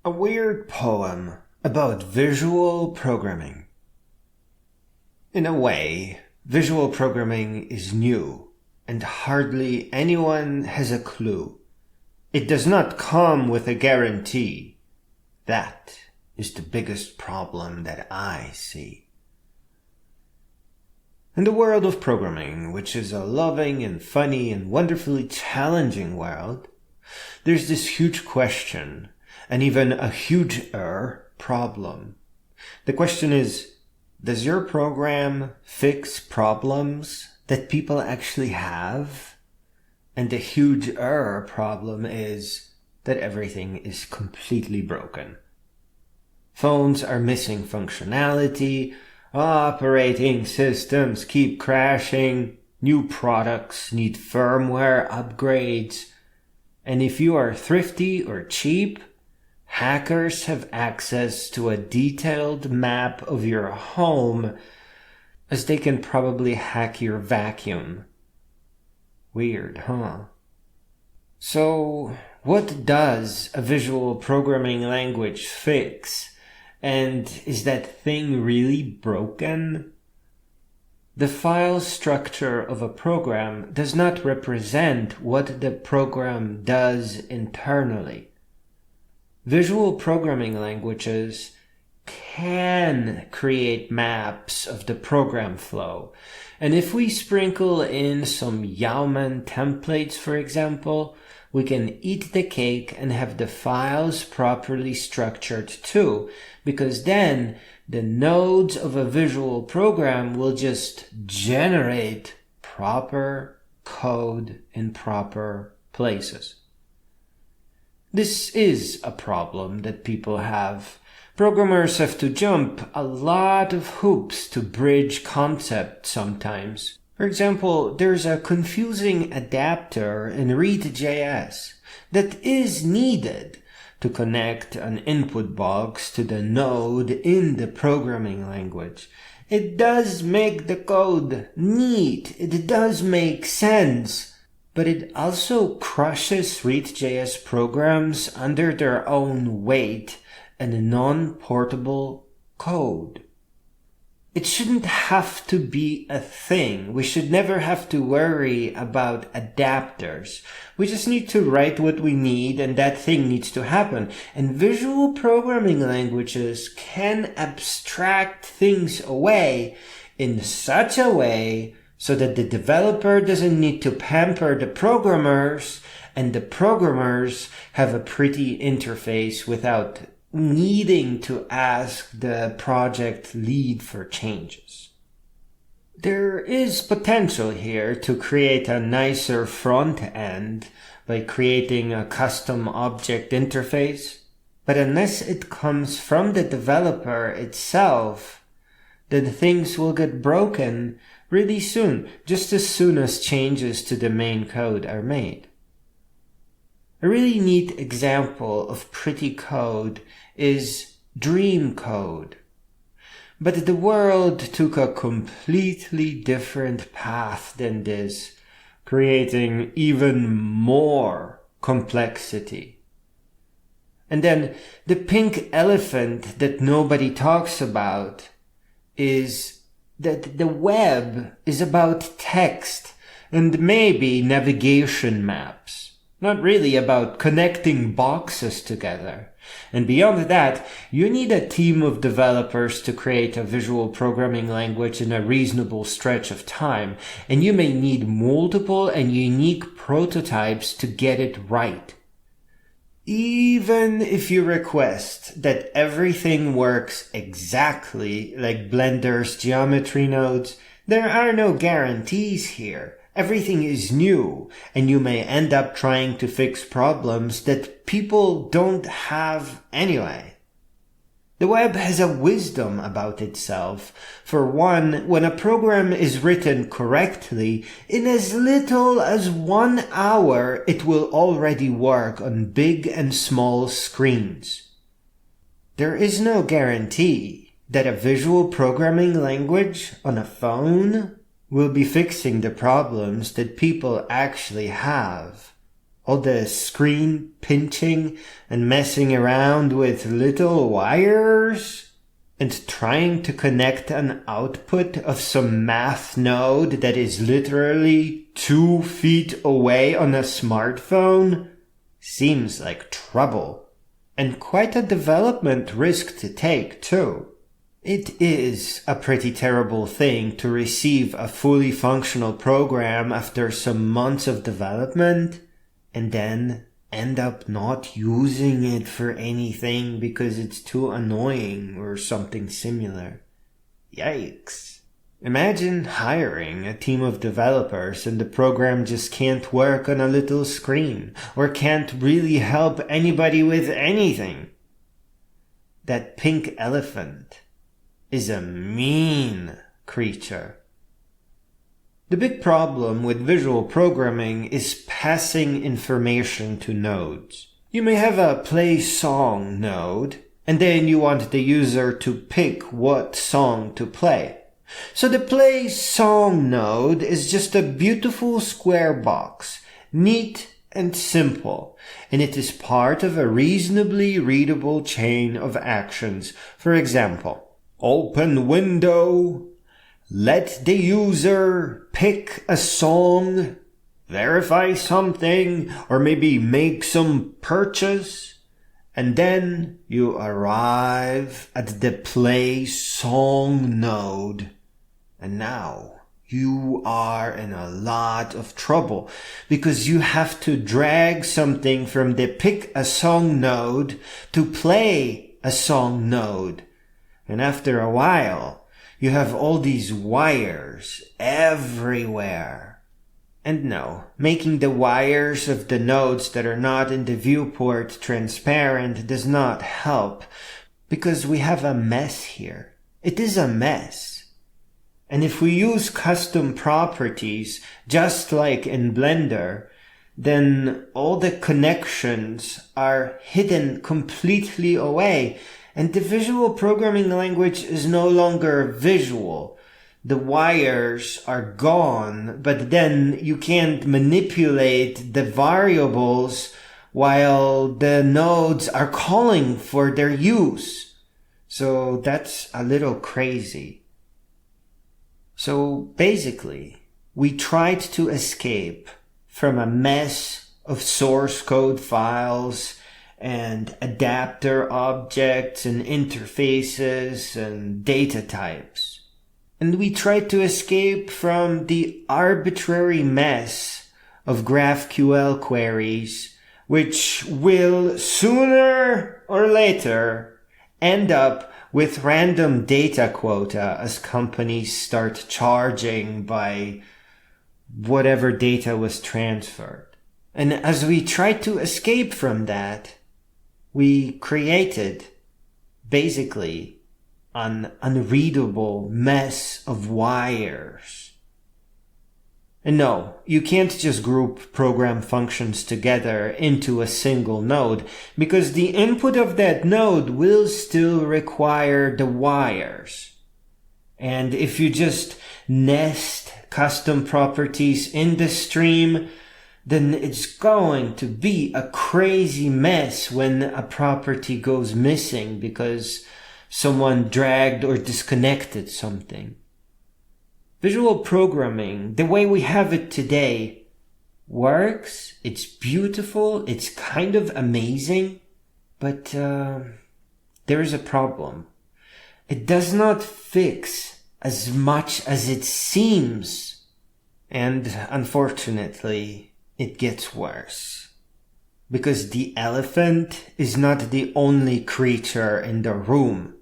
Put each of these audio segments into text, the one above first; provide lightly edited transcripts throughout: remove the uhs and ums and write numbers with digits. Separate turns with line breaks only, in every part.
A weird poem about visual programming. In a way, visual programming is new, and hardly anyone has a clue. It does not come with a guarantee. That is the biggest problem that I see. In the world of programming, which is a loving and funny and wonderfully challenging world, there's this huge question, and even a huger problem. The question is, does your program fix problems that people actually have? And the huger problem is that everything is completely broken. Phones are missing functionality, operating systems keep crashing, new products need firmware upgrades, and if you are thrifty or cheap, hackers have access to a detailed map of your home, as they can probably hack your vacuum. Weird, huh? So, what does a visual programming language fix? And is that thing really broken? The file structure of a program does not represent what the program does internally. Visual programming languages can create maps of the program flow. And if we sprinkle in some Yauman templates, for example, we can eat the cake and have the files properly structured too, because then the nodes of a visual program will just generate proper code in proper places. This is a problem that people have. Programmers have to jump a lot of hoops to bridge concepts sometimes. For example, there's a confusing adapter in Read.js that is needed to connect an input box to the node in the programming language. It does make the code neat. It does make sense. But it also crushes Read.js programs under their own weight and non-portable code. It shouldn't have to be a thing. We should never have to worry about adapters. We just need to write what we need and that thing needs to happen. And visual programming languages can abstract things away in such a way so that the developer doesn't need to pamper the programmers and the programmers have a pretty interface without needing to ask the project lead for changes. There is potential here to create a nicer front end by creating a custom object interface, but unless it comes from the developer itself, then things will get broken really soon, just as soon as changes to the main code are made. A really neat example of pretty code is dream code. But the world took a completely different path than this, creating even more complexity. And then the pink elephant that nobody talks about is that the web is about text and maybe navigation maps. Not really about connecting boxes together. And beyond that, you need a team of developers to create a visual programming language in a reasonable stretch of time. And you may need multiple and unique prototypes to get it right. Even if you request that everything works exactly like Blender's geometry nodes, there are no guarantees here. Everything is new, and you may end up trying to fix problems that people don't have anyway. The web has a wisdom about itself. For one, when a program is written correctly, in as little as 1 hour, it will already work on big and small screens. There is no guarantee that a visual programming language on a phone will be fixing the problems that people actually have. All the screen pinching and messing around with little wires and trying to connect an output of some math node that is literally 2 feet away on a smartphone seems like trouble, and quite a development risk to take too. It is a pretty terrible thing to receive a fully functional program after some months of development and then end up not using it for anything because it's too annoying or something similar. Yikes. Imagine hiring a team of developers and the program just can't work on a little screen or can't really help anybody with anything. That pink elephant is a mean creature. The big problem with visual programming is passing information to nodes. You may have a play song node, and then you want the user to pick what song to play. So the play song node is just a beautiful square box, neat and simple, and it is part of a reasonably readable chain of actions. For example, open window, let the user pick a song, verify something, or maybe make some purchase, and then you arrive at the play song node. And now you are in a lot of trouble because you have to drag something from the pick a song node to play a song node. And after a while, you have all these wires everywhere. And no, making the wires of the nodes that are not in the viewport transparent does not help, because we have a mess here. It is a mess. And if we use custom properties, just like in Blender, then all the connections are hidden completely away. And the visual programming language is no longer visual. The wires are gone, but then you can't manipulate the variables while the nodes are calling for their use. So that's a little crazy. So basically, we tried to escape from a mess of source code files and adapter objects and interfaces and data types. And we tried to escape from the arbitrary mess of GraphQL queries, which will sooner or later end up with random data quota as companies start charging by whatever data was transferred. And as we tried to escape from that, we created basically an unreadable mess of wires. And no, you can't just group program functions together into a single node, because the input of that node will still require the wires. And if you just nest custom properties in the stream, then it's going to be a crazy mess when a property goes missing because someone dragged or disconnected something. Visual programming, the way we have it today, works, it's beautiful, it's kind of amazing, but there is a problem. It does not fix as much as it seems, and unfortunately, it gets worse. Because the elephant is not the only creature in the room.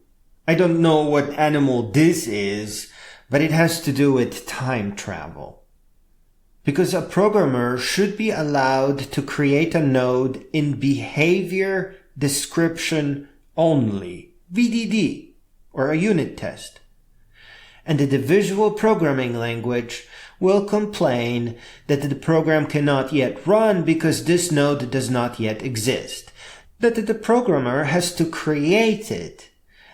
I don't know what animal this is, but it has to do with time travel. Because a programmer should be allowed to create a node in behavior description only, VDD, or a unit test. And the visual programming language will complain that the program cannot yet run because this node does not yet exist, that the programmer has to create it,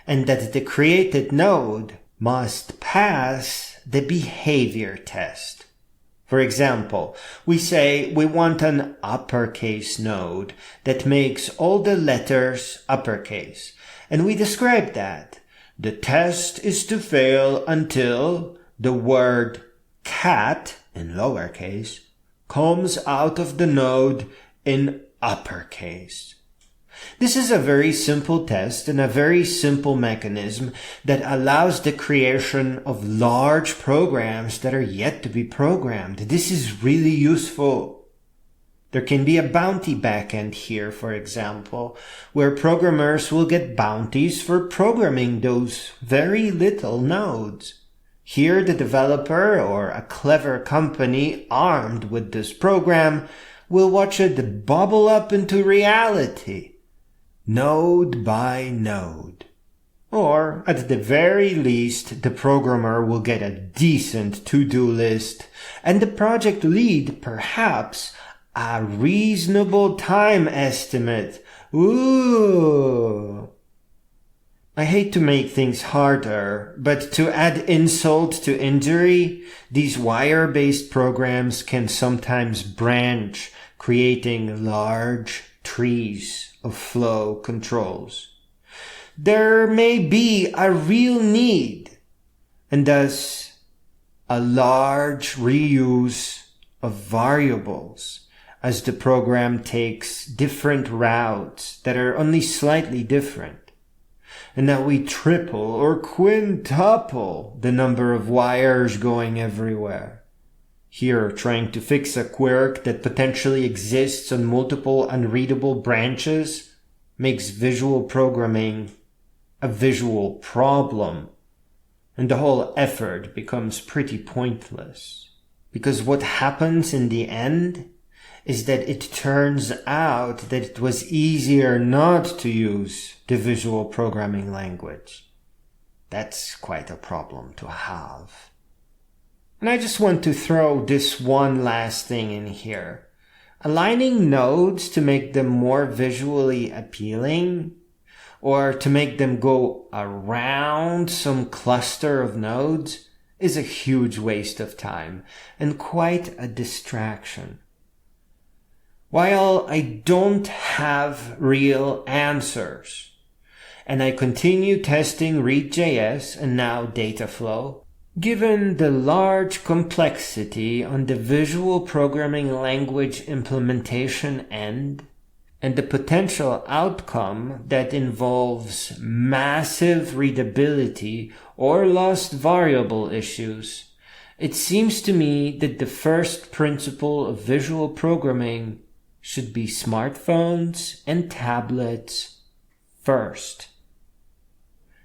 and that the created node must pass the behavior test. For example, we say we want an uppercase node that makes all the letters uppercase, and we describe that. The test is to fail until the word cat, in lowercase, comes out of the node in uppercase. This is a very simple test and a very simple mechanism that allows the creation of large programs that are yet to be programmed. This is really useful. There can be a bounty backend here, for example, where programmers will get bounties for programming those very little nodes. Here, the developer or a clever company armed with this program will watch it bubble up into reality, node by node. Or, at the very least, the programmer will get a decent to-do list, and the project lead, perhaps, a reasonable time estimate. Ooh! I hate to make things harder, but to add insult to injury, these wire-based programs can sometimes branch, creating large trees of flow controls. There may be a real need, and thus a large reuse of variables as the program takes different routes that are only slightly different. And that we triple or quintuple the number of wires going everywhere. Here, trying to fix a quirk that potentially exists on multiple unreadable branches makes visual programming a visual problem, and the whole effort becomes pretty pointless. Because what happens in the end is that it turns out that it was easier not to use the visual programming language. That's quite a problem to have. And I just want to throw this one last thing in here. Aligning nodes to make them more visually appealing, or to make them go around some cluster of nodes, is a huge waste of time and quite a distraction. While I don't have real answers, and I continue testing Read.js and now Dataflow, given the large complexity on the visual programming language implementation end, and the potential outcome that involves massive readability or lost variable issues, it seems to me that the first principle of visual programming should be smartphones and tablets first.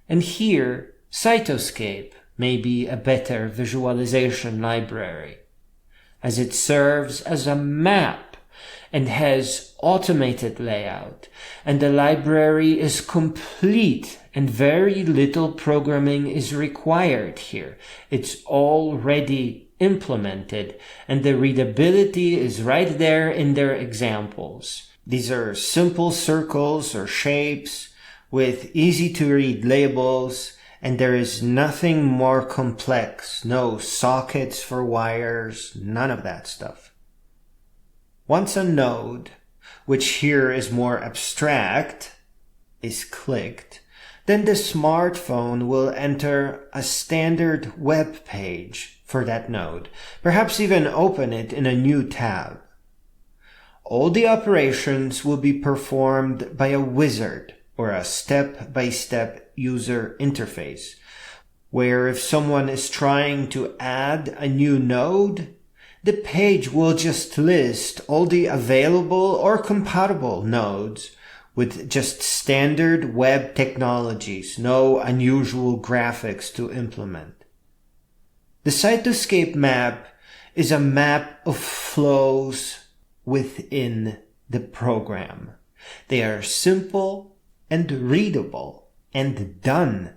And here, Cytoscape may be a better visualization library, as it serves as a map and has automated layout, and the library is complete and very little programming is required here. It's already implemented, and the readability is right there in their examples. These are simple circles or shapes with easy to read labels, and there is nothing more complex, no sockets for wires, none of that stuff. Once a node, which here is more abstract, is clicked, then the smartphone will enter a standard web page for that node, perhaps even open it in a new tab. All the operations will be performed by a wizard or a step-by-step user interface, where if someone is trying to add a new node, the page will just list all the available or compatible nodes with just standard web technologies, no unusual graphics to implement. The Cytoscape Map is a map of flows within the program. They are simple and readable and done.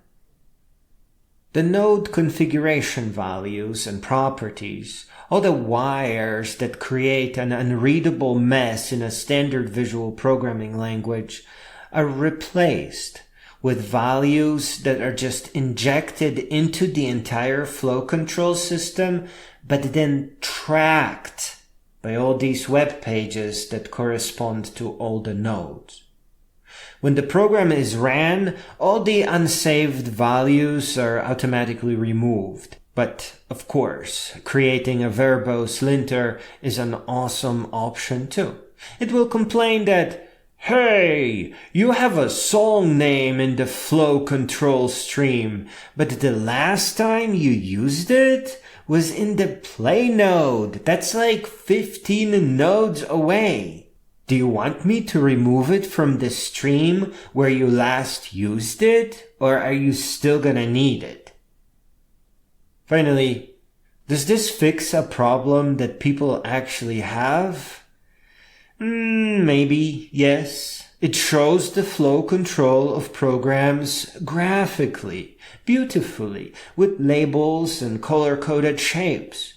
The node configuration values and properties, all the wires that create an unreadable mess in a standard visual programming language, are replaced with values that are just injected into the entire flow control system, but then tracked by all these web pages that correspond to all the nodes. When the program is ran, all the unsaved values are automatically removed. But, of course, creating a verbose linter is an awesome option too. It will complain that, "Hey, you have a song name in the flow control stream, but the last time you used it was in the play node. That's like 15 nodes away. Do you want me to remove it from the stream where you last used it, or are you still gonna need it?" Finally, does this fix a problem that people actually have? Maybe, yes. It shows the flow control of programs graphically, beautifully, with labels and color-coded shapes.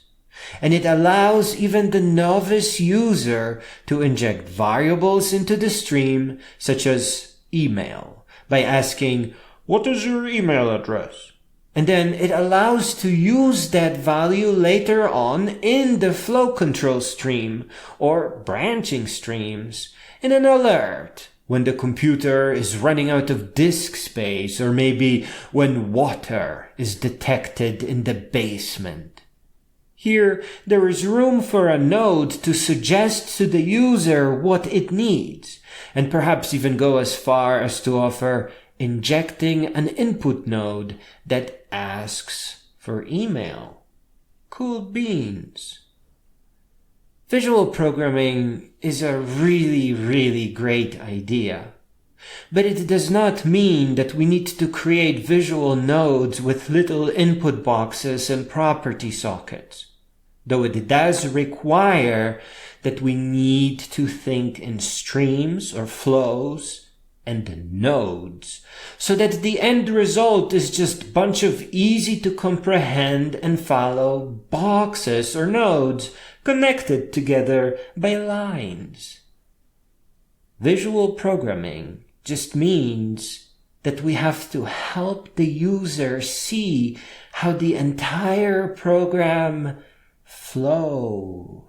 And it allows even the novice user to inject variables into the stream, such as email, by asking, "What is your email address?" And then it allows to use that value later on in the flow control stream or branching streams in an alert when the computer is running out of disk space, or maybe when water is detected in the basement. Here, there is room for a node to suggest to the user what it needs, and perhaps even go as far as to offer injecting an input node that asks for email. Cool beans. Visual programming is a really, really great idea. But it does not mean that we need to create visual nodes with little input boxes and property sockets. Though it does require that we need to think in streams or flows and nodes, so that the end result is just a bunch of easy to comprehend and follow boxes or nodes connected together by lines. Visual programming just means that we have to help the user see how the entire program flows.